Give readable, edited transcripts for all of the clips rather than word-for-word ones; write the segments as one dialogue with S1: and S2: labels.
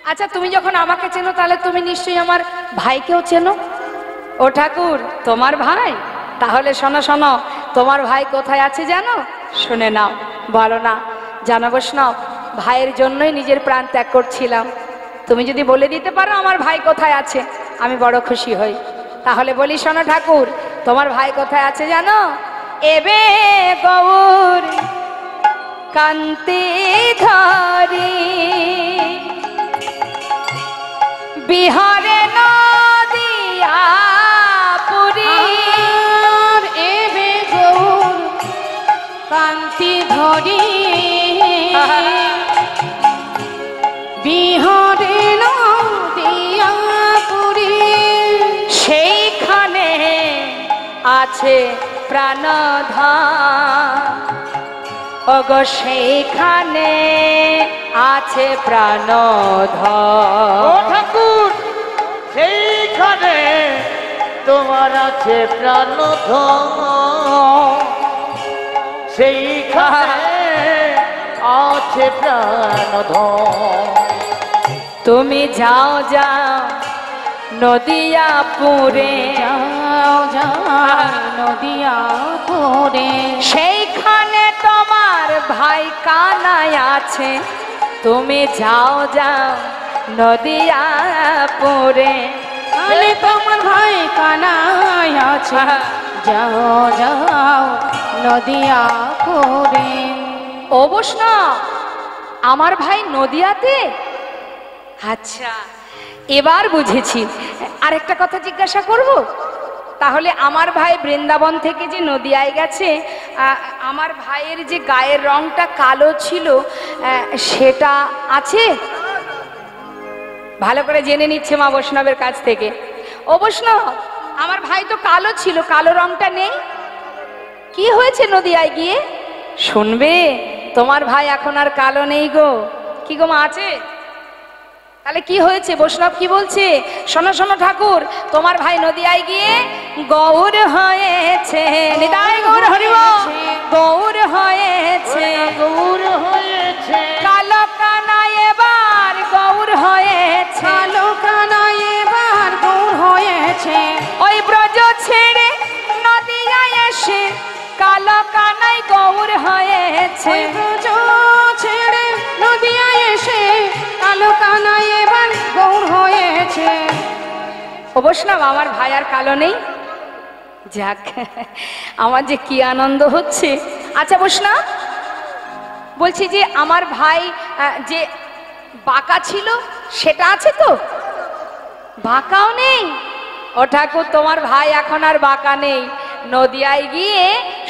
S1: আচ্ছা তুমি যখন আমাকে চেনো তাহলে তুমি নিশ্চয়ই আমার ভাইকেও চেনো। ও ঠাকুর, তোমার ভাই? তাহলে শোনো শোনো, তোমার ভাই কোথায় আছে জানো? শুনে নাও। বলো না। জানো বৈষ্ণব, ভাইয়ের জন্যই নিজের প্রাণ ত্যাগ করছিলাম। তুমি যদি বলে দিতে পারো আমার ভাই কোথায় আছে, আমি বড় খুশি হই। তাহলে বলি শোনো ঠাকুর, তোমার ভাই কোথায় আছে জানো? এবে গৌর কান্তি ধরি বিহারে নদিয়া পুরী।
S2: এবে গৌর কান্তি ধরি বিহারে নদিয়া পুরী।
S1: সেইখানে আছে প্রাণধন, ওগো সেইখানে আছে প্রাণধন।
S3: ও ঠাকুর, সেইখানে তোমার আছে প্রাণধন, সেইখানে আছে প্রাণধন।
S1: তুমি যাও যাও নদিয়াপুরে,
S2: যাও যাও নদিয়াপুরে।
S1: সেইখানে তোমার ভাই কানাই আছে। তুমি যাও যাও নদিয়াপুরে।
S2: আলে তোমার ভাই কানাই আছে, যাও যাও নদিয়াপুরে।
S1: ও বৈষ্ণব, আমার ভাই নদিয়াতে? আচ্ছা, এবার বুঝেছি। আরেকটা কথা জিজ্ঞাসা করব? তাহলে আমার ভাই বৃন্দাবন থেকে যে নদিয়ায় গেছে, আমার ভাইয়ের যে গায়ের রংটা কালো ছিল সেটা আছে? ভালো করে জেনে নিচ্ছে মা বৈষ্ণবের কাছ থেকে। ও বৈষ্ণব, আমার ভাই তো কালো ছিল, কালো রংটা নেই, কি হয়েছে নদিয়ায় গিয়ে? শুনবে, তোমার ভাই এখন আর কালো নেই গো। কি গো মা, আছে? তাহলে কি হয়েছে? বৈষ্ণব কি বলছে শোনো শোনো ঠাকুর, তোমার ভাই নদিয়ায় গিয়ে গৌর হয়েছে। নিতাই গৌর হরি বল। গৌর হয়েছে,
S3: গৌর হয়েছে,
S1: কালো কানা এবার গৌর হয়েছে।
S2: কালো কানাই এবার গৌর হয়েছে।
S1: ওই ব্রজ ছেড়ে নদিয়ায় এসে কালো কানাই গৌর হয়েছে।
S2: ওই ব্রজ ছেড়ে নদিয়ায় এসে কালো কানাই এবার গৌর হয়েছে।
S1: ও বৈষ্ণব, আমার ভাই আর কালো নেই। যাক, আমার যে কি আনন্দ হচ্ছে। আচ্ছা বৈষ্ণব, বলছি যে আমার ভাই যে বাঁকা ছিল সেটা আছে তো? বাঁকাও নেই? ও ঠাকুর, তোমার ভাই এখন আর বাঁকা নেই, নদিয়ায় গিয়ে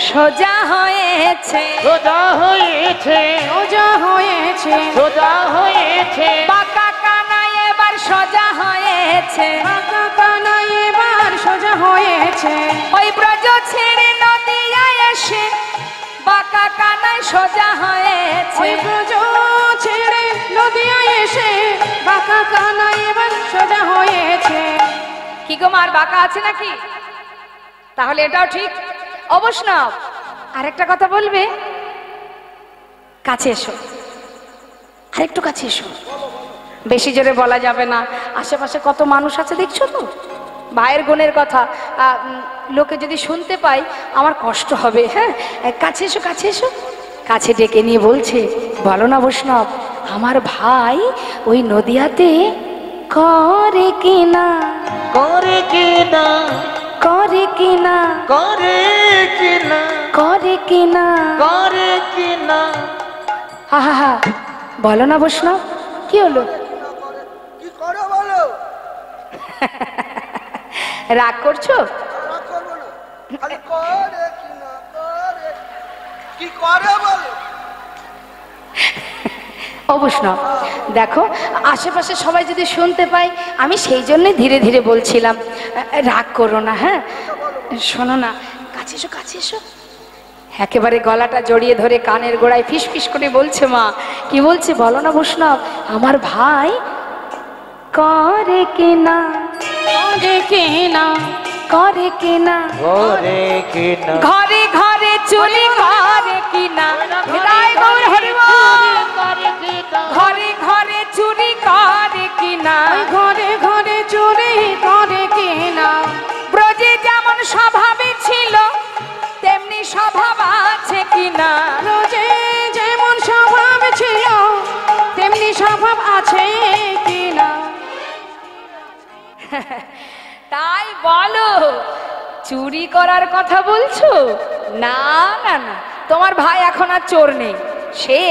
S1: সোজা হয়েছে।
S3: সোজা হয়েছে,
S2: সোজা হয়েছে।
S3: সোজা হয়েছে,
S1: বাঁকা কানাই এবার সোজা হয়েছে।
S2: বাঁকা কানাই এবার সোজা হয়েছে।
S1: ওই ব্রজ ছেড়ে নদিয়ায় এসে বাঁকা কানাই সোজা হয়েছে।
S2: ওই ব্রজ ছেড়ে নদিয়ায় এসে বাঁকা কানাই এবার সোজা হয়েছে।
S1: কি গো মার, বাঁকা আছে নাকি? তাহলে এটাও ঠিক। অবশ্যই আরেকটা কথা বলবে? কাছে এসো, আরেকটু কাছে এসো। বেশি জোরে বলা যাবে না, আশেপাশে কত মানুষ আছে দেখছো তো। ভাইয়ের গুণের কথা লোকে যদি শুনতে পাই আমার কষ্ট হবে। হ্যাঁ, কাছে এসো, কাছে এসো। কাছে ডেকে নিয়ে বলছে, বলো না বৈষ্ণব, আমার ভাই ওই নদিয়াতে করে কিনা,
S3: করে কিনা,
S1: করে কিনা,
S3: করে কিনা,
S1: করে কিনা,
S3: করে কিনা।
S1: হা হা হা, বলো না বৈষ্ণব, কি হলো?
S4: কি করে বলো?
S1: রাগ করছো?
S4: রাগ করবো না, খালি করে কি না করে, কি করে বলো?
S1: অবশ্যই দেখো, আশেপাশে সবাই যদি শুনতে পায়, আমি সেই জন্যই ধীরে ধীরে বলছিলাম। রাগ করো না। হ্যাঁ, শোনো না, কাছে এসো, কাছে এসো। একেবারে গলাটা জড়িয়ে ধরে কানের গোড়ায় ফিস ফিস করে বলছে মা। কি বলছে বলো না বৈষ্ণব, আমার ভাই করে কিনা,
S2: করে কিনা,
S1: করে কিনা,
S3: করে কিনা,
S1: ঘরে ঘরে চুরি করে কিনা। হৃদয় গৌর হরি বল।
S3: করে কিনা,
S1: ঘরে ঘরে চুরি করে কিনা,
S2: ওই ঘরে ঘরে চুরি করে কিনা।
S1: ব্রজে যেমন স্বভাবে ছিল তেমনি স্বভাব আছে কিনা,
S2: ব্রজে যেমন স্বভাব ছিল তেমনি স্বভাব আছে কিনা।
S1: তাই বলো চুরি করার কথা বলছো? না না না, তোমার ভাই এখন আর চোর নেই, সে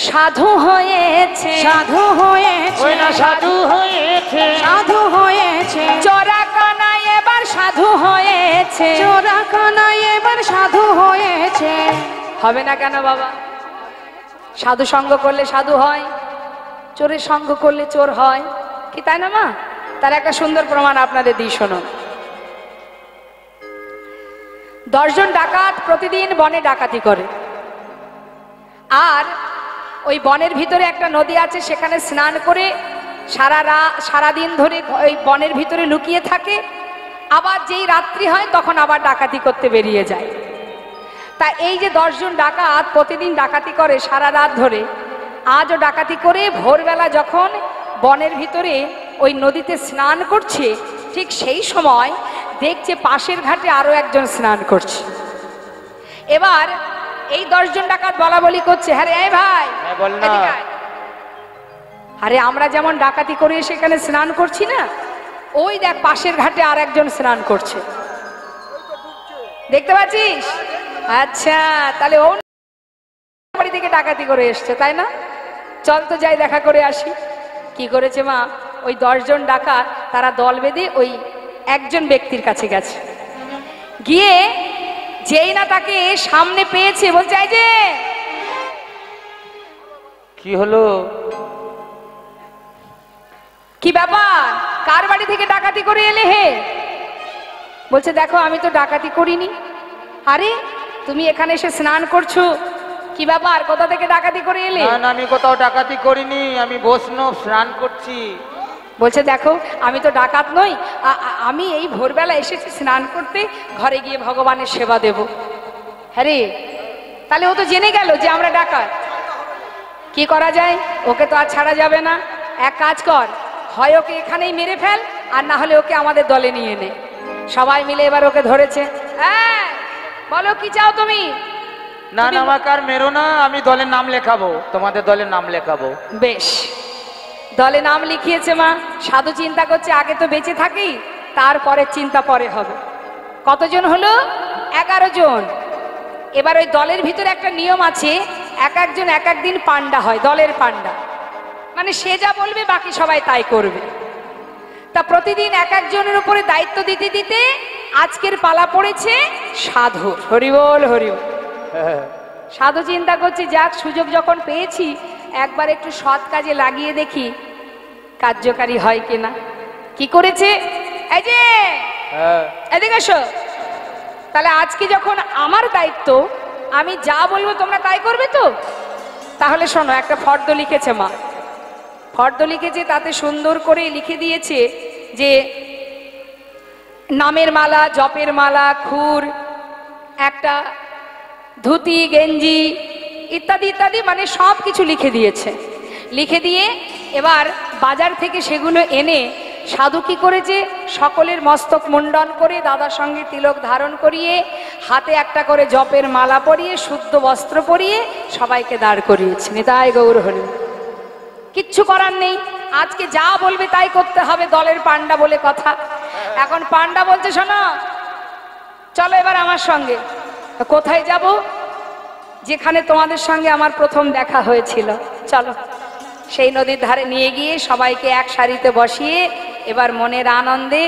S1: সাধু হয়েছে।
S2: সাধু হয়েছে,
S3: ওই না সাধু হয়েছে,
S2: সাধু হয়েছে,
S1: চোরা কানাই এবার সাধু হয়েছে।
S2: চোরা কানাই এবার সাধু হয়েছে।
S1: হবে না কেন বাবা? সাধু সঙ্গ করলে সাধু হয়, চোরের সঙ্গ করলে চোর হয় কি, তাই না মা? তার একটা সুন্দর প্রমাণ আপনাদের দিই, শোনো। 10 জন ডাকাত প্রতিদিন বনে ডাকাতি করে, আর ওই বনের ভিতরে একটা নদী আছে, সেখানে স্নান করে সারাদিন ধরে ওই বনের ভিতরে লুকিয়ে থাকে, আবার যেই রাত্রি হয় তখন আবার ডাকাতি করতে বেরিয়ে যায়। তা এই যে 10 জন ডাকাত প্রতিদিন ডাকাতি করে সারা রাত ধরে, আজও ডাকাতি করে ভোরবেলা যখন বনের ভিতরে ওই নদীতে স্নান করছে, ঠিক সেই সময় দেখছে পাশের ঘাটে আরো একজন স্নান করছে। এবার এই 10 জন ডাকাত বলা বলি করছে, হ্যাঁ রে এই ভাই,
S3: হ্যাঁ বল না।
S1: এদিকে আয়। আরে আমরা যেমন ডাকাতি করে সেখানে স্নান করছি না, ওই দেখ পাশের ঘাটে আর একজন স্নান করছে, দেখতে পাচ্ছিস? আচ্ছা, তাহলে ও বাড়ি থেকে ডাকাতি করে এসছে, তাই না? চল তো যাই দেখা করে আসি। কি করেছে মা? ওই 10 জন ডাকাত তারা দল বেঁধে ওই একজন ব্যক্তির কাছে গেছে, গিয়ে যেই না তাকে সামনে পেয়েছে বলছে, এই যে
S3: কি হলো?
S1: কি ব্যাপার, কার বাড়ি থেকে ডাকাতি করে এলে হে? বলছে, দেখো আমি তো ডাকাতি করিনি। আরে তুমি এখানে এসে স্নান করছো, কি ব্যাপার, কোথা থেকে ডাকাতি করে এলে?
S3: না না, আমি কোথাও ডাকাতি করিনি, আমি বৈষ্ণব স্নান করছি।
S1: বলছে, দেখো আমি তো ডাকাত নই, আমি এই ভোরবেলা এসেছি স্নান করতে, ঘরে গিয়ে ভগবানের সেবা দেব। হ্যাঁ রে, তাহলে ও তো জেনে গেল যে আমরা ডাকাত। কি করা যায়? ওকে তো আর ছাড়া যাবে না। এক কাজ কর, হয় ওকে এখানেই মেরে ফেল, আর না হলে ওকে আমাদের দলে নিয়ে নে। সবাই মিলে এবার ওকে ধরেছে। হ্যাঁ বলো, কি চাও তুমি?
S3: না না, আমাকে আর মেরো না, আমি দলের নাম লেখাবো, তোমাদের দলের নাম লেখাবো।
S1: বেশ, দলে নাম লিখিয়েছে মা। সাধু চিন্তা করছে আগে তো বেঁচে থাকি, তারপরে চিন্তা পরে হবে। কতজন হলো? 11 জন। এবার ওই দলের ভিতরে একটা নিয়ম আছে, এক একজন এক একদিন পান্ডা হয়, দলের পান্ডা, মানে সে যা বলবে বাকি সবাই তাই করবে। তা প্রতিদিন এক একজনের উপরে দায়িত্ব দিতে দিতে আজকের পালা পড়েছে সাধুর। হরিবল হরিবল। সাধু চিন্তা করছি, যাক সুযোগ যখন পেয়েছি একবার একটু সৎ কাজে লাগিয়ে দেখি কার্যকারী হয় কিনা। কি করেছে? এই যে এদিকে এসো, তাহলে আজকে যখন আমার দায়িত্ব, আমি যা বলবো তোমরা তাই করবে তো? তাহলে শোনো, একটা ফর্দ লিখেছে মা। ফর্দ লিখেছে, তাতে সুন্দর করে লিখে দিয়েছে যে নামের মালা, জপের মালা, খুর, একটা ধুতি, গেঞ্জি ইত্যাদি ইত্যাদি, মানে সব কিছু লিখে দিয়েছে। লিখে দিয়ে এবার বাজার থেকে সেগুলো এনে সাধু কি করেছে, সকলের মস্তক মুন্ডন করে, দাদার সঙ্গে তিলক ধারণ করিয়ে, হাতে একটা করে জপের মালা পরিয়ে, শুদ্ধ বস্ত্র পরিয়ে সবাইকে দাঁড় করিয়েছে। নিতাই গৌর হরি। কিচ্ছু করার নেই, আজকে যা বলবে তাই করতে হবে, দলের পান্ডা বলে কথা। এখন পান্ডা বলছে, শোনো চলো এবার আমার সঙ্গে। কোথায় যাব? যেখানে তোমাদের সঙ্গে আমার প্রথম দেখা হয়েছিল, চলো। সেই নদীর ধারে নিয়ে গিয়ে সবাইকে এক সারিতে বসিয়ে এবার মনের আনন্দে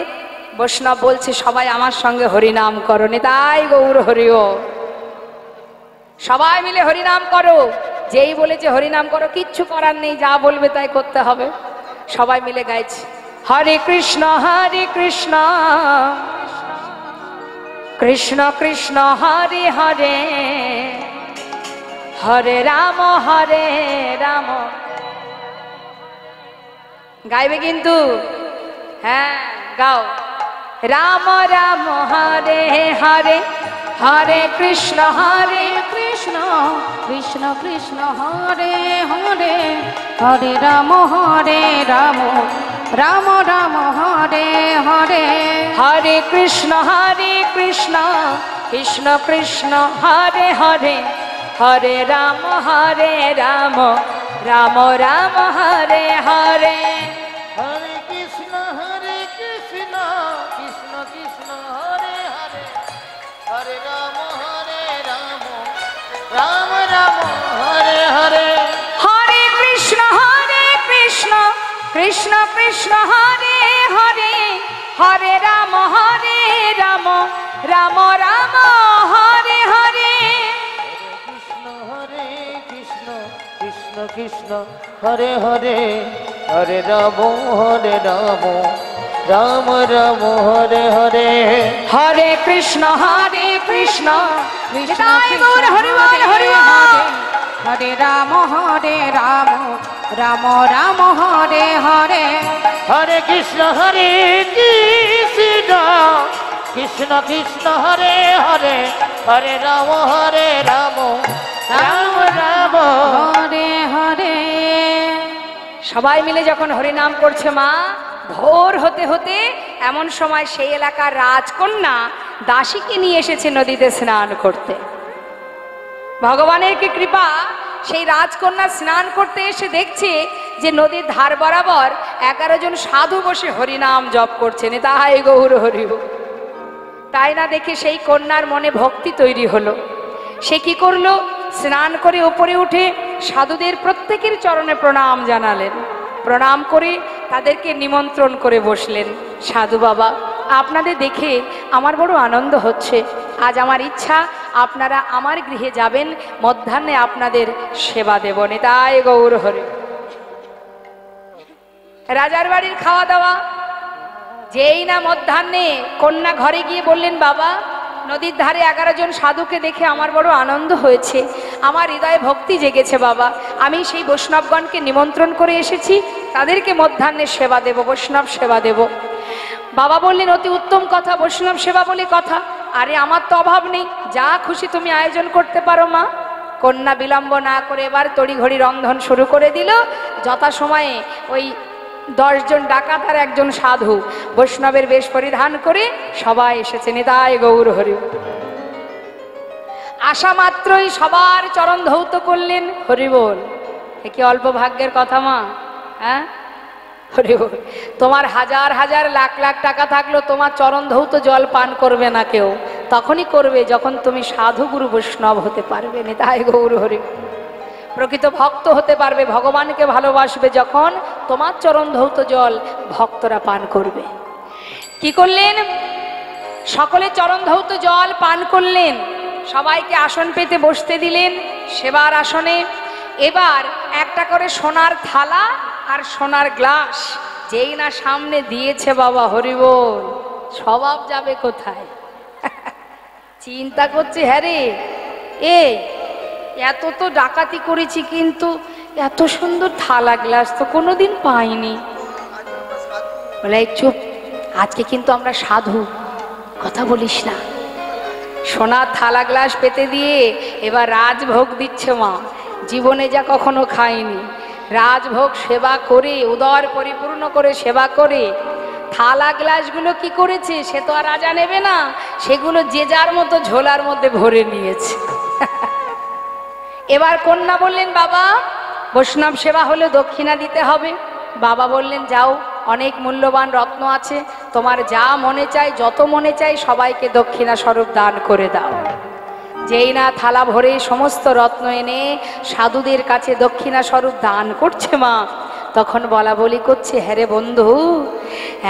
S1: বৈষ্ণব বলছে, সবাই আমার সঙ্গে হরিনাম করো। নিতাই গৌর হরিও। সবাই মিলে হরিনাম করো। যেই বলেছে হরিনাম করো, কিচ্ছু করার নেই, যা বলবে তাই করতে হবে। সবাই মিলে গাইছে, হরে কৃষ্ণ কৃষ্ণ কৃষ্ণ হরে হরে, হরে রাম গাইবে কিন্তু, হ্যাঁ গাও। রাম রাম হরে হরে, হরে কৃষ্ণ
S2: কৃষ্ণ কৃষ্ণ কৃষ্ণ হরে হরে হরে রাম রাম রাম হরে হরে
S1: হরে কৃষ্ণ কৃষ্ণ কৃষ্ণ হরে হরে হরে রাম রাম রাম হরে হরে
S3: হরে কৃষ্ণ কৃষ্ণ কৃষ্ণ হরে হরে হরে রাম রাম রাম হরে হরে
S1: হরে কৃষ্ণ কৃষ্ণ কৃষ্ণ হরে হরে হরে রাম রাম রাম হরে হরে
S3: কৃষ্ণ কৃষ্ণ হরে হরে হরে রাম রাম রাম হরে হরে
S1: হরে কৃষ্ণ কৃষ্ণ
S2: কৃষ্ণ
S1: নিতাই
S2: কৃষ্ণ
S1: গৌর হরি বল, হরি বল।
S2: হরে রাম রাম রাম হরে হরে
S3: হরে কৃষ্ণ কৃষ্ণ কৃষ্ণ হরে হরে হরে রাম রাম রাম
S2: হরে হরে
S1: সবাই মিলে যখন হরিনাম করছে মা, ভোর হতে হতে এমন সময় সেই এলাকার রাজকন্যা দাসীকে নিয়ে এসেছে নদীতে স্নান করতে। ভগবানের কি কৃপা, সেই রাজকন্যা স্নান করতে এসে দেখছে যে নদীর ধার বরাবর 11 জন সাধু বসে হরিনাম জপ করছেন। তাই গৌর হরি বল। তাই না দেখে সেই কন্যার মনে ভক্তি তৈরি হলো। সে কি করলো, স্নান করে উপরে উঠে সাধুদের প্রত্যেকের চরণে প্রণাম জানালেন। প্রণাম করে তাদেরকে নিমন্ত্রণ করে বসলেন। সাধু বাবা, আপনাদের দেখে আমার বড় আনন্দ হচ্ছে। আজ আমার ইচ্ছা আপনারা আমার গৃহে যাবেন, মধ্যাহ্নে আপনাদের সেবা দেব। নিতাই গৌর হরি। রাজার বাড়ির খাওয়া দাওয়া, যেই না মধ্যাহ্নে কন্যা ঘরে গিয়ে বললেন, বাবা নদীর ধারে 11 জন সাধুকে দেখে আমার বড় আনন্দ হয়েছে, আমার হৃদয়ে ভক্তি জেগেছে বাবা। আমি সেই বৈষ্ণবগণকে নিমন্ত্রণ করে এসেছি, তাদেরকে মধ্যাহ্নে সেবা দেব, বৈষ্ণব সেবা দেব। বাবা বললেন, অতি উত্তম কথা, বৈষ্ণব সেবা বলে কথা। আরে আমার তো অভাব নেই, যা খুশি তুমি আয়োজন করতে পারো মা। কন্যা বিলম্ব না করে এবার তড়িঘড়ি রন্ধন শুরু করে দিল। যথাসময়ে ওই 10 জন ডাকাত আর 1 জন সাধু বৈষ্ণবের বেশ পরিধান করে সবাই এসেছে। নিতাই গৌর হরি। আসা মাত্রই সবার চরণ ধৌত করলেন। হরি বল। এ কি অল্প ভাগ্যের কথা মা? হ্যাঁ, হরি বল। তোমার হাজার হাজার লাখ লাখ টাকা থাকলো, তোমার চরণ ধৌত জল পান করবে না কেউ। তখনই করবে যখন তুমি সাধু গুরু বৈষ্ণব হতে পারবে। নিতাই গৌর হরি। প্রকৃত ভক্ত হতে পারবে, ভগবানকে ভালোবাসবে যখন তোমার চরণ ধৌত জল ভক্তরা পান করবে। কি করলেন, সকলে চরণ ধৌত জল পান করলেন, সবাইকে আসন পেতে বসতে দিলেন সেবার আসনে। এবার একটা করে সোনার থালা আর সোনার গ্লাস যেই না সামনে দিয়েছে, বাবা হরি বল, স্বভাব যাবে কোথায়? চিন্তা করছে, হ্যাঁ রে, এই এত তো ডাকাতি করেছি, কিন্তু এত সুন্দর থালা গ্লাস তো কোনোদিন পাইনি। বলে, চুপ, আজকে কিন্তু আমরা সাধু, কথা বলিস না। সোনার থালা গ্লাস পেতে দিয়ে এবার রাজভোগ দিচ্ছে মা। জীবনে যা কখনো খায়নি, রাজভোগ সেবা করে, উদর পরিপূর্ণ করে সেবা করে থালা গ্লাসগুলো কি করেছে, সে তো আর রাজা নেবে না, সেগুলো যে যার মতো ঝোলার মধ্যে ভরে নিয়েছে। এবার কন্যা বললেন, বাবা বৈষ্ণব সেবা হলে দক্ষিণা দিতে হবে। বাবা বললেন, যাও, অনেক মূল্যবান রত্ন আছে, তোমার যা মনে চায়, যত মনে চায় সবাইকে দক্ষিণা স্বরূপ দান করে দাও। যেই না থালা ভরে সমস্ত রত্ন এনে সাধুদের কাছে দক্ষিণা স্বরূপ দান করছে মা, তখন বলা বলি করছে, হ্যাঁ রে বন্ধু,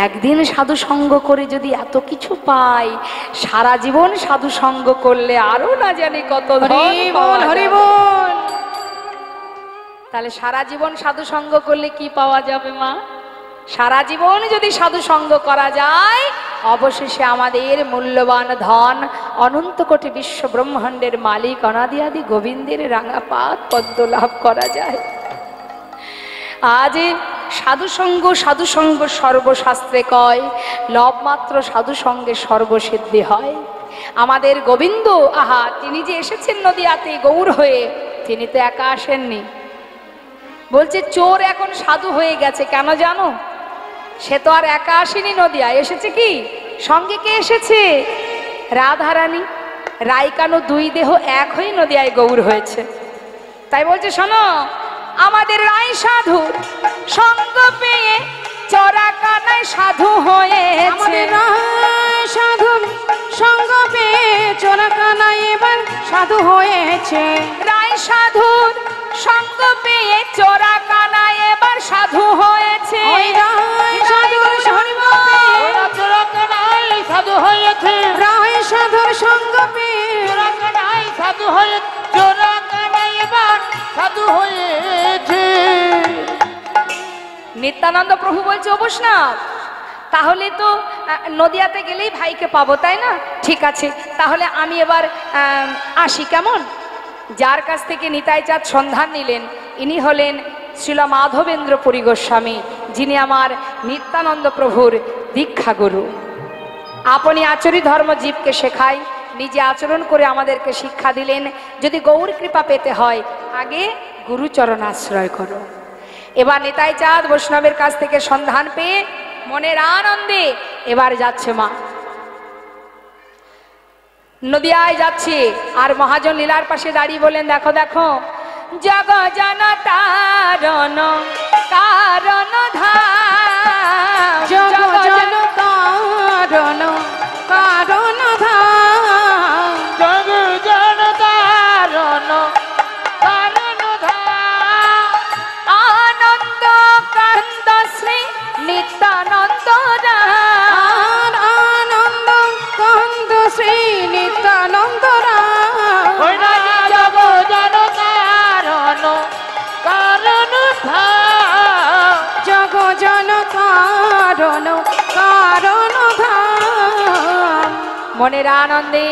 S1: একদিন সাধু সঙ্গ করে যদি এত কিছু পাই, সারা জীবন সাধু সঙ্গ করলে আরো না জানি কত ধন পাওয়া যাবে।
S2: হরি বল।
S1: তাহলে সারা জীবন সাধু সঙ্গ করলে কি পাওয়া যাবে মা? সারা জীবন যদি সাধু সঙ্গ করা যায়, অবশেষে আমাদের মূল্যবান ধন, অনন্ত কোটি বিশ্ব ব্রহ্মাণ্ডের মালিক অনাদি আদি গোবিন্দের রাঙা পাদ পদ্ম লাভ করা যায়। আজ সাধুসঙ্গ সর্বশাস্ত্রে কয়, লবমাত্র সাধুসঙ্গে সর্বসিদ্ধি হয়। আমাদের গোবিন্দ, আহা, তিনি যে এসেছেন নদিয়াতে গৌর হয়ে, তিনি তো একা আসেননি। বলছে চোর এখন সাধু হয়ে গেছে, কেন জানো? সে তো আর একা আসেনি নদিয়া, এসেছে কি সঙ্গে? কে এসেছে? রাধারানী, রাইকানু, দুই দেহ এক হয়ে নদিয়ায় গৌর হয়েছে। তাই বলছে শোনো, আমাদের রায় সাধু সঙ্গ পেয়ে চোরা কানায় সাধু হয়েছে।
S2: আমাদের রায় সাধু সঙ্গ পেয়ে চোরা কানায় এবার সাধু হয়েছে।
S1: রায় সাধুর সঙ্গ পেয়ে চোরা কানায় এবার সাধু হয়েছে।
S2: ওই রায় সাধুর সঙ্গ পেয়ে
S3: ওরা চোরা কানাই সাধু হয়েছে,
S2: রায় সাধুর সঙ্গ পেয়ে
S3: চোরা কানাই সাধু হয়ে, চোরা কানাই এবার সাধু হয়েছে।
S1: নিত্যানন্দ প্রভু বলছে, ও বৈষ্ণব, তাহলে তো নদিয়াতে গেলেই ভাইকে পাবো, তাই না? ঠিক আছে, তাহলে আমি এবার আসি, কেমন? যার কাছ থেকে নিতাই চাঁদ সন্ধান নিলেন, ইনি হলেন শ্রীল মাধবেন্দ্র পুরী গোস্বামী, যিনি আমার নিত্যানন্দ প্রভুর দীক্ষা গুরু। আপনি আচরি ধর্ম জীবকে শেখায়, নিজে আচরণ করে আমাদেরকে শিক্ষা দিলেন, যদি গৌর কৃপা পেতে হয় আগে গুরুচরণ আশ্রয় করো। এবার নিতাই চাঁদ বৈষ্ণবের কাছ থেকে সন্ধান পেয়ে মনের আনন্দে এবার যাচ্ছে মা, নদিয়ায় যাচ্ছে। আর মহাজন লীলার পাশে দাঁড়িয়ে বলেন, দেখো দেখো, জগ জনতারণ কারণ ধাম,
S2: জগ জন কারণ কারণ ধাম,
S3: জগ জনতারণ কারণ ধাম,
S1: আনন্দ কান্দ শ্রী নিত্যানন্দ
S2: আর আনন্দ কন্দ শ্রী নিত্যানন্দ রাম।
S3: ওই না জগ জনতারণ কারণ ধাম,
S2: জগ জন কারণ কারণ ধাম।
S1: মনের আনন্দে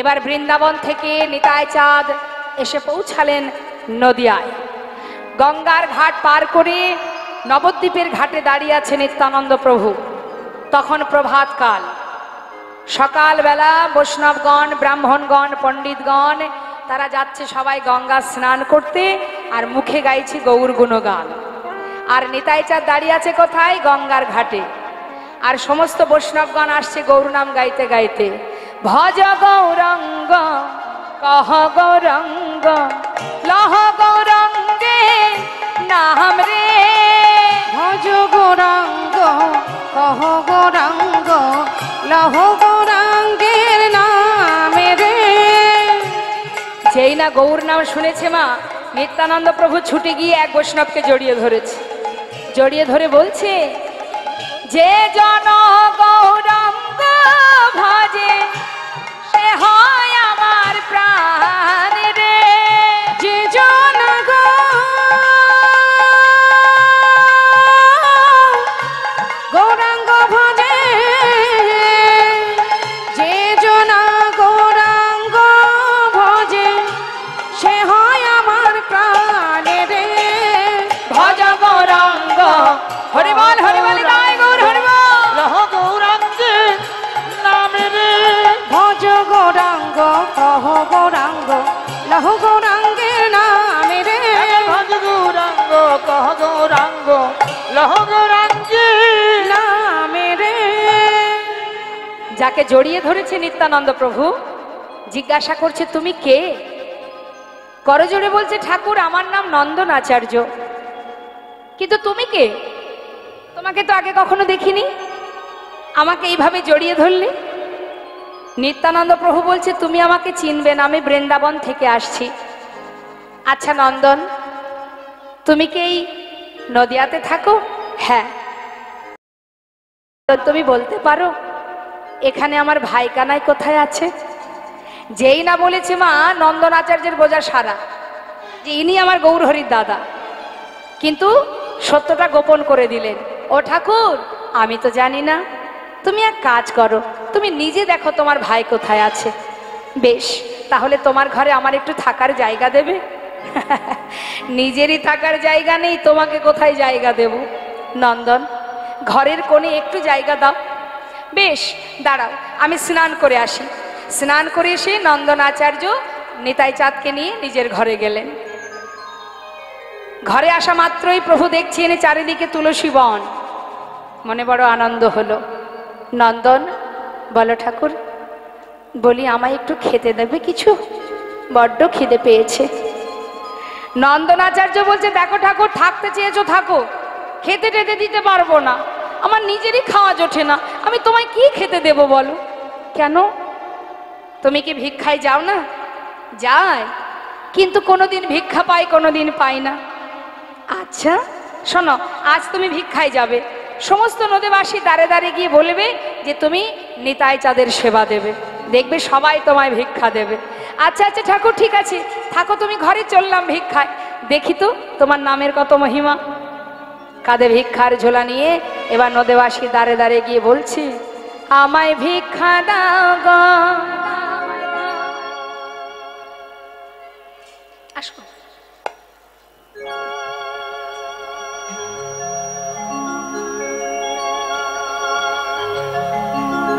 S1: এবার বৃন্দাবন থেকে নিতাই চাঁদ এসে পৌঁছালেন নদিয়ায়। গঙ্গার ঘাট পার করে নবদ্বীপের ঘাটে দাঁড়িয়ে আছে নিত্যানন্দ প্রভু। তখন প্রভাতকাল, সকালবেলা বৈষ্ণবগণ, ব্রাহ্মণগণ, পণ্ডিতগণ তারা যাচ্ছে সবাই গঙ্গা স্নান করতে, আর মুখে গাইছে গৌর গুণগান। আর নিতাই চাঁদ দাঁড়িয়ে আছে কোথায়? গঙ্গার ঘাটে। আর সমস্ত বৈষ্ণবগণ আসছে গৌর নাম গাইতে গাইতে, ভজ গৌরঙ্গ কহ গৌরঙ্গ লহ গৌরঙ্গে নাম রে,
S2: ভজ গৌরাঙ্গ কহ গৌরাঙ্গ লহ গৌরাঙ্গের নামে রে।
S1: যেই না গৌর নাম শুনেছে মা, নিত্যানন্দ প্রভু ছুটে গিয়ে এক বৈষ্ণবকে জড়িয়ে ধরেছে। জড়িয়ে ধরে বলছে, যে জন গৌরঙ্গ ভজে সে হয় আমার প্রাণ রে,
S2: যে জন গৌরাঙ্গ ভজে, যে জন গৌরাঙ্গ ভজে সে হয় আমার প্রাণে রে।
S1: ভজ গৌরঙ্গ হরি বল হরি বল, জয় গৌর হরি বল।
S3: লহ গৌরাঙ্গে নামে রে,
S2: ভজ গৌরাঙ্গ কহ গৌরাঙ্গ লহ গৌরাঙ্গের নামে রে।
S3: ভজ গৌরাঙ্গ কহ গৌরাঙ্গ লহ গৌরাঙ্গে
S2: নামে রে।
S1: যাকে জড়িয়ে ধরেছে নিত্যানন্দ প্রভু জিজ্ঞাসা করছে, তুমি কে? করজোড়ে বলছে, ঠাকুর আমার নাম নন্দন আচার্য। কিন্তু তুমি কে? তোমাকে তো আগে কখনো দেখিনি, আমাকে এইভাবে জড়িয়ে ধরলে। নিত্যানন্দ প্রভু বলছে, তুমি আমাকে চিনবে না, আমি বৃন্দাবন থেকে আসছি। আচ্ছা নন্দন, তুমি কি এই নদিয়াতে থাকো? হ্যাঁ। তুমি বলতে পারো এখানে আমার ভাই কানাই কোথায় আছে? যেই না বলেছে মা নন্দন আচার্যের বোঝা সারা, যে ইনি আমার গৌরহরির দাদা, কিন্তু সত্যটা গোপন করে দিলেন। ও ঠাকুর, আমি তো জানি না, তুমি এক কাজ করো, তুমি নিজে দেখো তোমার ভাই কোথায় আছে। বেশ, তাহলে তোমার ঘরে আমার একটু থাকার জায়গা দেবে? নিজেরই থাকার জায়গা নেই, তোমাকে কোথায় জায়গা দেব? নন্দন, ঘরের কোণে একটু জায়গা দাও, বেশ দাঁড়াও, আমি স্নান করে আসি। স্নান করে এসে নন্দন আচার্য নিতাই চাঁদকে নিয়ে নিজের ঘরে গেলেন। ঘরে আসা মাত্রই প্রভু দেখছেন চারিদিকে তুলসী বন। মনে বড় আনন্দ হলো। নন্দন, বলো ঠাকুর। বলি আমায় একটু খেতে দেবে কিছু, বড্ড খিদে পেয়েছে। নন্দনাচার্য বলছে, দেখো ঠাকুর, থাকতে চেয়েছো থাকো, খেতে টেতে দিতে পারবো না, আমার নিজেরই খাওয়া জোটে না, আমি তোমায় কি খেতে দেব বলো। কেন, তুমি কি ভিক্ষায় যাও না? যায়, কিন্তু কোনোদিন ভিক্ষা পাই কোনোদিন পাই না। আচ্ছা শোনো, আজ তুমি ভিক্ষায় যাবে, সমস্ত নদীবাসী দাঁড়ে দাঁড়ে গিয়ে বলবে যে তুমি নিতাই চাঁদের সেবা দেবে, দেখবে সবাই তোমায় ভিক্ষা দেবে। আচ্ছা আচ্ছা ঠাকুর, ঠিক আছে, থাকো তুমি ঘরে, চললাম ভিক্ষায়, দেখি তো তোমার নামের কত মহিমা। কাঁধে ভিক্ষার ঝোলা নিয়ে এবার নদীবাসী দাঁড়ে দাঁড়ে গিয়ে বলছি, আমায় ভিক্ষা দাও গো। আসো,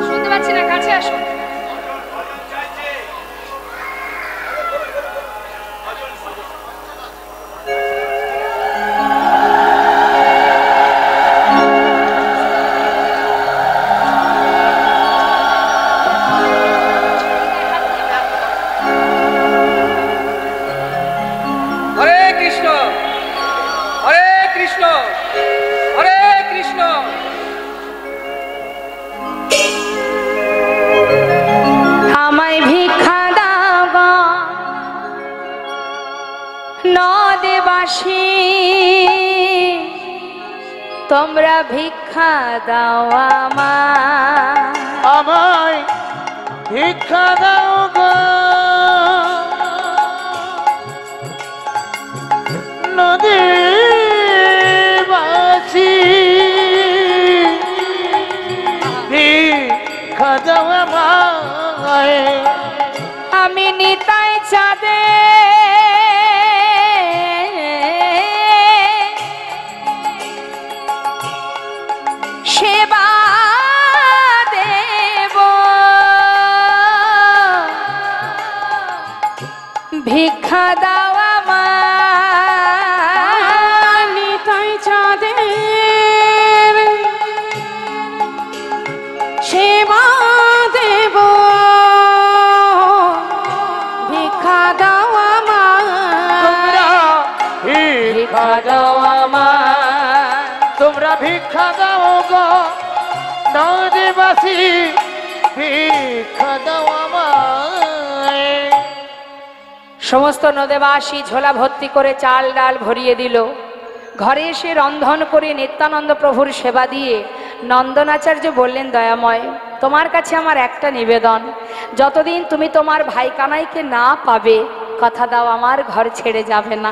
S1: শুনতে পাচ্ছি না, কাছে আসো। আমায় ভিক্ষা দাও গো নদীবাসী, তোমরা ভিক্ষা দাও
S3: আমায় ভিক্ষা দাও গো নদীবাসী, ভিক্ষা দাও আমায়।
S1: আমি নিতাই চাঁদে সেবা দেব, ভিক্ষা দাও আমায়।
S2: নিতাই চাঁদের সেবা দেব, ভিক্ষা দাও আমায়।
S3: ভিক্ষা দাও আমায়, তোমরা ভিক্ষা দাও গো নদীবাসী, ভিক্ষা দাও আমায়।
S1: সমস্ত নদীবাসী ঝোলা ভর্তি করে চাল ডাল ভরিয়ে দিল। ঘরে এসে রন্ধন করে নিত্যানন্দ প্রভুর সেবা দিয়ে নন্দনাচার্য বললেন, দয়াময়, তোমার কাছে আমার একটা নিবেদন, যতদিন তুমি তোমার ভাই কানাইকে না পাবে, কথা দাও আমার ঘর ছেড়ে যাবে না।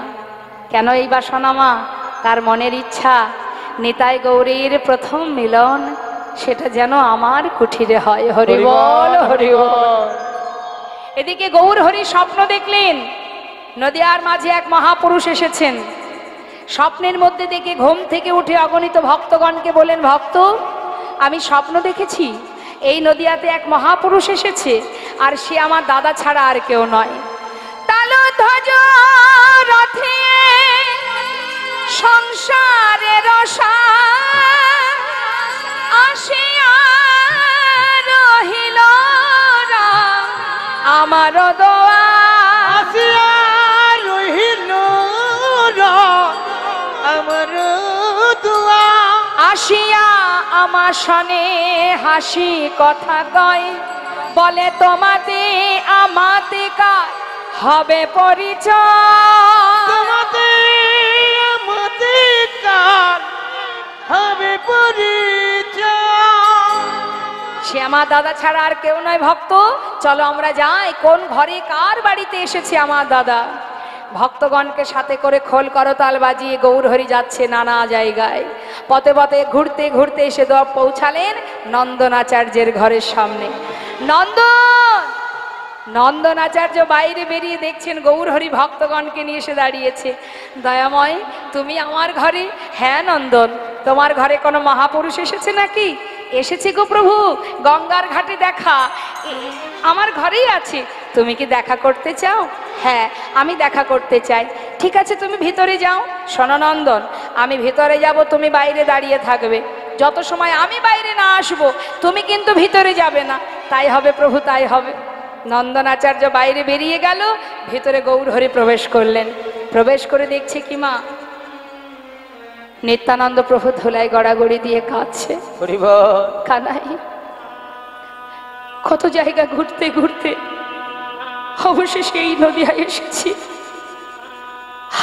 S1: কেন এই বাসনা মা? তার মনের ইচ্ছা নিতাই গৌরীর প্রথম মিলন সেটা যেন আমার কুঠিরে হয়। হরি বল, হরি বল। এদিকে গৌর হরি স্বপ্ন দেখলেন, নদিয়ার মাঝে এক মহাপুরুষ এসেছেন। স্বপ্নের মধ্যে দেখে ঘুম থেকে উঠে অগণিত ভক্তগণকে বলেন, ভক্ত, আমি স্বপ্ন দেখেছি এই নদিয়াতে এক মহাপুরুষ এসেছে, আর সে আমার দাদা ছাড়া আর কেউ নয়। তালু ধ্বজ রথে সংসারের আসিয়া রহিল আমার দোয়া,
S3: আসিয়া রহিল আমার দোয়া,
S1: আসিয়া আমার সনে হাসি কথা কয়, বলে তোমাতে আমাতে কার হবে পরিচয়,
S3: তোমাতে আমাতে কার হবে পরিচয়।
S1: সে আমার দাদা ছাড়া আর কেউ নয়। ভক্ত, চলো আমরা যাই, কোন ঘরে কার বাড়িতে এসেছে আমার দাদা। ভক্তগণকে সাথে করে খোল করতাল বাজিয়ে গৌরহরি যাচ্ছে নানা জায়গায়। পথে পথে ঘুরতে ঘুরতে এসে পৌঁছালেন নন্দনাচার্যের ঘরের সামনে। নন্দনাচার্য বাইরে বেরিয়ে দেখছেন গৌরহরি ভক্তগণকে নিয়ে এসে দাঁড়িয়েছে। দয়াময়, তুমি আমার ঘরে? হ্যাঁ নন্দন, তোমার ঘরে কোনো মহাপুরুষ এসেছে নাকি? এসেছি গো প্রভু, গঙ্গার ঘাটে দেখা, আমার ঘরেই আছে। তুমি কি দেখা করতে চাও? হ্যাঁ, আমি দেখা করতে চাই। ঠিক আছে, তুমি ভিতরে যাও। শোনো নন্দন, আমি ভিতরে যাব, তুমি বাইরে দাঁড়িয়ে থাকবে। যত সময় আমি বাইরে না আসবো তুমি কিন্তু ভিতরে যাবে না। তাই হবে প্রভু, তাই হবে। নন্দনাচার্য বাইরে বেরিয়ে গেল, ভিতরে গৌরহরি প্রবেশ করলেন। প্রবেশ করে দেখছে কি মা, নিত্যানন্দ প্রভু ধুলায় গড়াগড়ি দিয়ে কাঁদছে। কানাই, কত জায়গা ঘুরতে ঘুরতে অবশেষে এই নদিয়ায় এসেছি,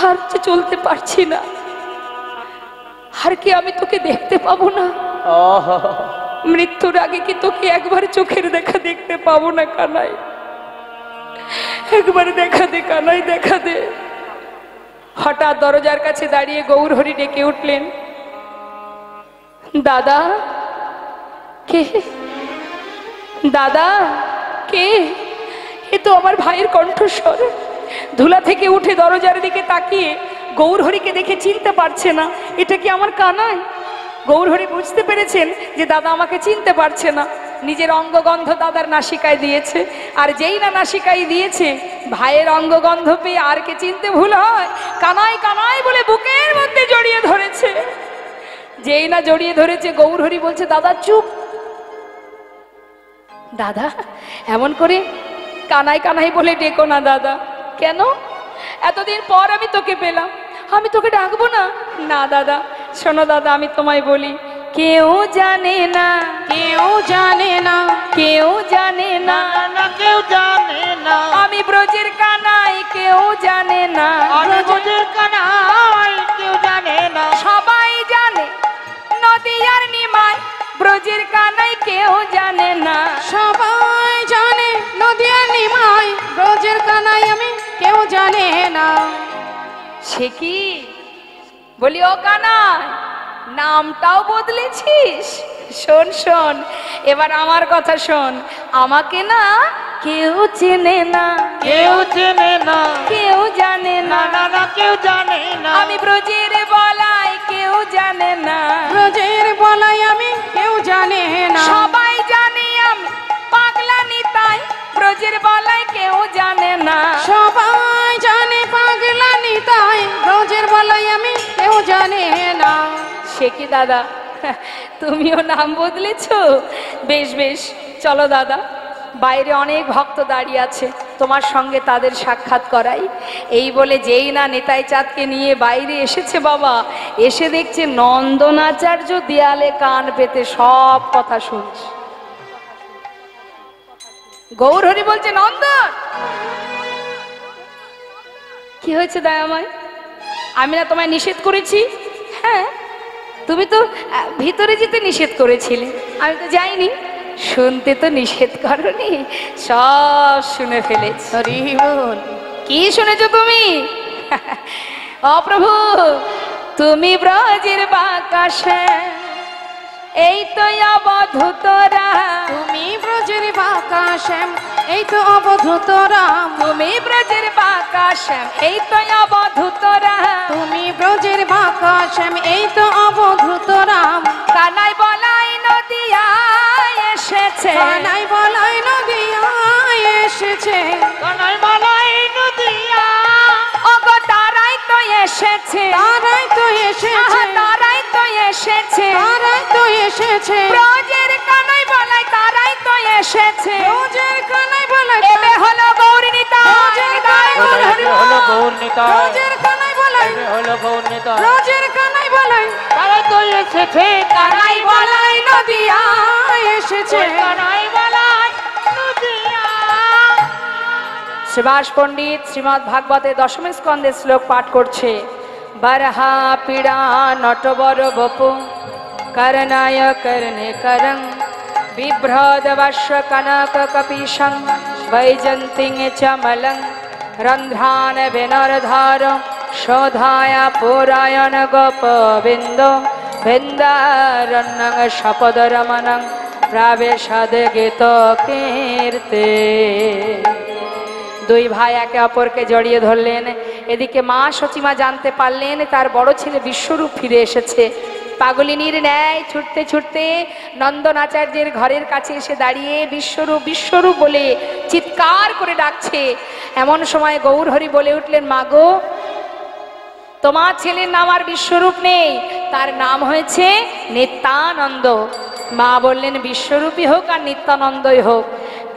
S1: আর যে চলতে পারছি না। আর কি আমি তোকে দেখতে পাবো না? মৃত্যুর আগে কি তোকে একবার চোখের দেখা দেখতে পাবো না কানাই? একবার দেখা দে কানাই, দেখা দে। হঠাৎ দরজার কাছে দাঁড়িয়ে গৌরহরি ডেকে উঠলেন, দাদা কে? দাদা কে? এ তো আমার ভাইয়ের কণ্ঠস্বর। ধুলা থেকে উঠে দরজার দিকে তাকিয়ে গৌরহরিকে দেখে চিনতে পারছে না, এটা কি আমার কানাই? গৌরহরি বুঝতে পেরেছেন যে দাদা আমাকে চিনতে পারছে না। নিজের অঙ্গগন্ধ দাদার নাসিকায় দিয়েছে, আর যেই না নাসিকায় দিয়েছে, ভাইয়ের অঙ্গগন্ধ পেয়ে আর কে চিনতে ভুল হয়? কানাই কানাই বলে বুকের মধ্যে জড়িয়ে ধরেছে। যেই না জড়িয়ে ধরেছে, গৌরহরি বলছে, দাদা চুপ। দাদা এমন করে কানাই কানাই বলে ডেকো না দাদা। কেন? এতদিন পর আমি তোকে পেলাম, আমি তোকে ডাকবো না? না দাদা, শোনো দাদা, আমি তোমায় বলি, কেউ জানে না,
S2: কেউ জানে না,
S1: কেউ জানে না,
S3: কেউ জানে না,
S1: আমি ব্রজের কানাই, কেউ জানে না,
S3: আমি ব্রজের কানাই, কেউ জানে না।
S1: সবাই জানে নদিয়ার নিমাই, ব্রজের কানাই কেউ জানে না।
S2: সবাই জানে নদিয়ার নিমাই, ব্রজের কানাই আমি, কেউ জানে না।
S1: সে কি? বলি ও কানাই, নামটাও বদলেছিস? শোন শোন, এবার আমার কথা শোন। আমাকে না কেউ চেনে না,
S3: কেউ চেনে না,
S1: কেউ জানে না,
S3: না না কেউ জানে না।
S1: আমি ব্রজের বলাই, কেউ জানে না,
S2: ব্রজের বলাই আমি, কেউ জানে না।
S1: সবাই জানে আমি পাগলা নিতাই, ব্রজের বলাই কেউ জানে না।
S2: সবাই জানে পাগলা নিতাই, ব্রজের বলাই আমি, কেউ জানে না।
S1: সে কি দাদা, তুমিও নাম বদলেছো? বেশ বেশ, চলো দাদা, বাইরে অনেক ভক্ত দাঁড়িয়ে আছে, তোমার সঙ্গে তাদের সাক্ষাৎ করাই। এই বলে যেই না নিতাই চাঁদকে নিয়ে বাইরে এসেছে বাবা, এসে দেখছে নন্দনাচার্য দেয়ালে কান পেতে সব কথা শুনছে। গৌরহরি বলছে, নন্দন কি হয়েছে দয়াময়? আমি না তোমায় নিষেধ করেছি? হ্যাঁ, তুমি তো ভিতরে যেতে নিষেধ করেছিলে, আমি তো যাইনি। শুনতে তো নিষেধ করনি, সব শুনে ফেলেছি।
S2: হরি বল।
S1: কি শুনেছো তুমি? ও প্রভু, তুমি ব্রজের বাকাশে, এই তো অবধূতরা,
S2: তুমি ব্রজের বাকাশ্যাম, এই তো অবধূতরা।
S1: তুমি ব্রজের বাকাশ্যাম, এই তো অবধূতরা।
S2: তুমি ব্রজের বাকাশ্যাম, এই তো অবধূতরা।
S1: কানাই বলাই নদিয়ায় এসেছে,
S2: কানাই বলাই নদিয়ায় এসেছে।
S3: কানাই বলাই নদিয়া,
S1: ওগো তারাই তো এসেছে,
S2: তারাই তো এসেছে,
S1: আহা, তারাই তো এসেছে,
S2: তারাই তো এসেছে।
S1: ব্রজের কানাই বলাই তারাই তো এসেছে।
S2: ব্রজের কানাই বলাই,
S1: এবে হলো গৌর নিতাই,
S2: ব্রজের কানাই বলাই,
S3: হলো গৌর নিতাই,
S2: ব্রজের কানাই বলাই,
S3: হলো গৌর নিতাই।
S2: ব্রজের কানাই বলাই,
S3: তারা তো এসেছে,
S1: কানাই বলাই
S2: নদিয়ায় এসেছে।
S3: কানাই বলাই নদিয়া।
S1: শ্রীবাস পণ্ডিত শ্রীমদ্ ভাগবতে দশম স্কন্ধে শ্লোক পাঠ করছে। বরহা পীড়া নটবর বপু করনায় করনে করং বিভ্রদবশ্ব কনক কপিশং বৈজন্তিং চমলং রন্ধ্রান বিনর্ধার শোধায় পুরায়ণ গোপবিন্দ বৃন্দারণ্যং শপদরমণং প্রবেশাদ গীত কীর্তে। দুই ভাই একে অপরকে জড়িয়ে ধরলেন। এদিকে মা সচিমা জানতে পারলেন তার বড় ছেলে বিশ্বরূপ ফিরে এসেছে। পাগলিনীর ন্যায় ছুটতে ছুটতে নন্দন আচার্যের ঘরের কাছে এসে দাঁড়িয়ে বিশ্বরূপ বিশ্বরূপ বলে চিৎকার করে ডাকছে। এমন সময় গৌরহরি বলে উঠলেন, মা গো, তোমার ছেলের নাম আর বিশ্বরূপ নেই, তার নাম হয়েছে নিত্যানন্দ। মা বললেন, বিশ্বরূপই হোক আর নিত্যানন্দই হোক,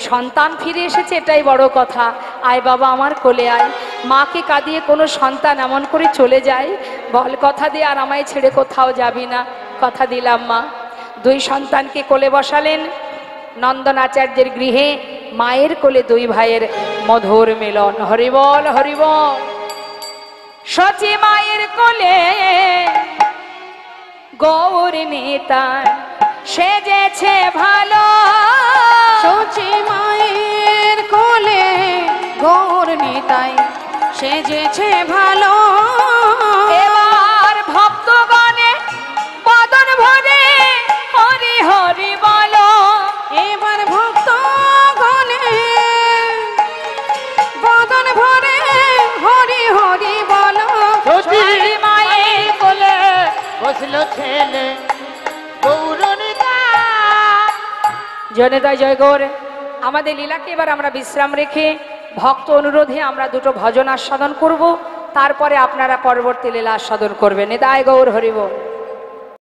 S1: সন্তান ফিরে এসেছে এটাই বড় কথা। আয় বাবা, আমার কোলে আয়। মাকে কাঁদিয়ে কোনো সন্তান এমন করে চলে যায়, বল কথা দিয়ে আর আমায় ছেড়ে কোথাও যাবি না। কথা দিলাম মা। দুই সন্তানকে কোলে বসালেন। নন্দন আচার্যের গৃহে মায়ের কোলে দুই ভাইয়ের মধুর মিলন। হরিবল হরিবল। সচি মায়ের কোলে গৌর নিতাই সেজেছে ভালো।
S2: সচি মায়ের কোলে গৌর নিতাই সেজেছে ভালো।
S1: এবার ভক্তগণে বদন ভরে হরি হরি বলো।
S2: এবার ভক্ত গণে বদন ভরে হরি হরি বলো।
S3: সতী মায়ের কোলে বসলো ছেলে গৌরনিতা।
S1: জয়নিতাই জয় গৌর। আমাদের লীলাকে এবার আমরা বিশ্রাম রেখে ভক্ত অনুরোধে আমরা দুটো ভজন আস্বাদন করব, তারপরে আপনারা পরবর্তী লীলা আস্বাদন করবেন। নিতাই গৌর হরি বল।